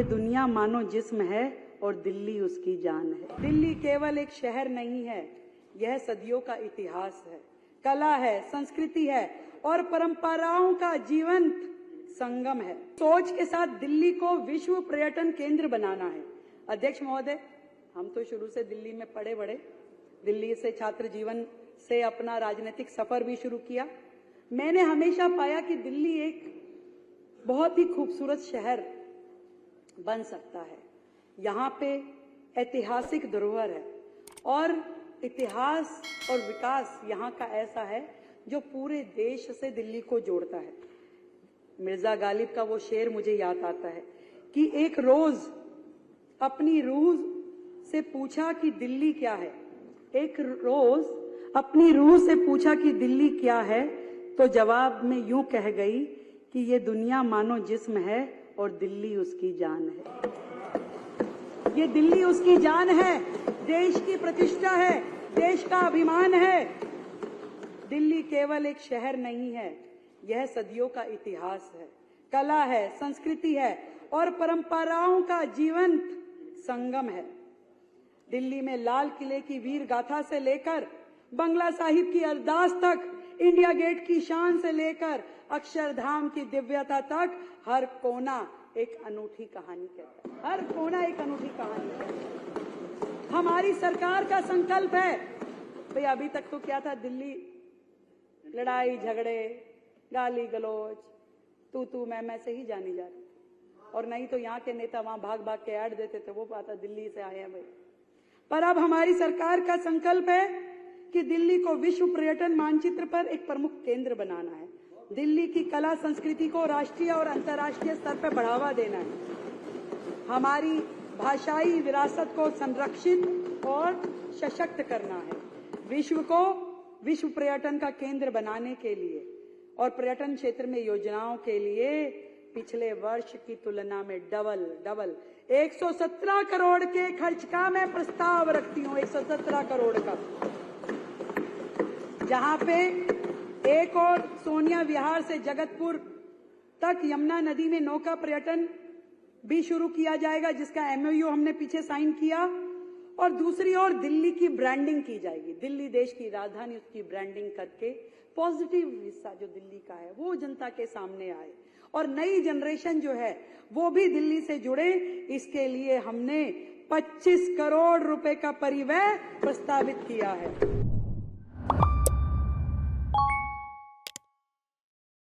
ये दुनिया मानो जिस्म है और दिल्ली उसकी जान है। दिल्ली केवल एक शहर नहीं है, यह सदियों का इतिहास है, कला है, संस्कृति है और परंपराओं का जीवंत संगम है। सोच के साथ दिल्ली को विश्व पर्यटन केंद्र बनाना है। अध्यक्ष महोदय, हम तो शुरू से दिल्ली में पढ़े बड़े, दिल्ली से छात्र जीवन से अपना राजनीतिक सफर भी शुरू किया। मैंने हमेशा पाया कि दिल्ली एक बहुत ही खूबसूरत शहर बन सकता है। यहाँ पे ऐतिहासिक धरोहर है और इतिहास और विकास यहाँ का ऐसा है जो पूरे देश से दिल्ली को जोड़ता है। मिर्जा गालिब का वो शेर मुझे याद आता है कि एक रोज अपनी रूह से पूछा कि दिल्ली क्या है। एक रोज अपनी रूह से पूछा कि दिल्ली क्या है, तो जवाब में यूं कह गई कि ये दुनिया मानो जिस्म है और दिल्ली उसकी जान है। ये दिल्ली उसकी जान है, देश की प्रतिष्ठा है, देश का अभिमान है। दिल्ली केवल एक शहर नहीं है, यह सदियों का इतिहास है, कला है, संस्कृति है और परंपराओं का जीवंत संगम है। दिल्ली में लाल किले की वीर गाथा से लेकर बंगला साहिब की अरदास तक, इंडिया गेट की शान से लेकर अक्षरधाम की दिव्यता तक, हर कोना एक अनूठी कहानी कहता है। हर कोना एक अनूठी कहानी है। हमारी सरकार का संकल्प है, भाई अभी तक तो क्या था, दिल्ली लड़ाई झगड़े, गाली गलौज, तू मैं से ही जानी जा रही थी। और नहीं तो यहाँ के नेता वहां भाग भाग के ऐड देते थे, वो पता दिल्ली से आए हैं भाई। पर अब हमारी सरकार का संकल्प है कि दिल्ली को विश्व पर्यटन मानचित्र पर एक प्रमुख केंद्र बनाना है। दिल्ली की कला संस्कृति को राष्ट्रीय और अंतर्राष्ट्रीय स्तर पर बढ़ावा देना है। हमारी भाषाई विरासत को संरक्षित और सशक्त करना है। विश्व को विश्व पर्यटन का केंद्र बनाने के लिए और पर्यटन क्षेत्र में योजनाओं के लिए पिछले वर्ष की तुलना में डबल 117 करोड़ के खर्च का मैं प्रस्ताव रखती हूँ। 117 करोड़ का, जहां पे एक और सोनिया विहार से जगतपुर तक यमुना नदी में नौका पर्यटन भी शुरू किया जाएगा, जिसका एमओयू हमने पीछे साइन किया। और दूसरी ओर दिल्ली की ब्रांडिंग की जाएगी। दिल्ली देश की राजधानी, उसकी ब्रांडिंग करके पॉजिटिव हिस्सा जो दिल्ली का है वो जनता के सामने आए और नई जनरेशन जो है वो भी दिल्ली से जुड़े। इसके लिए हमने 25 करोड़ रुपए का परिव्यय प्रस्तावित किया है।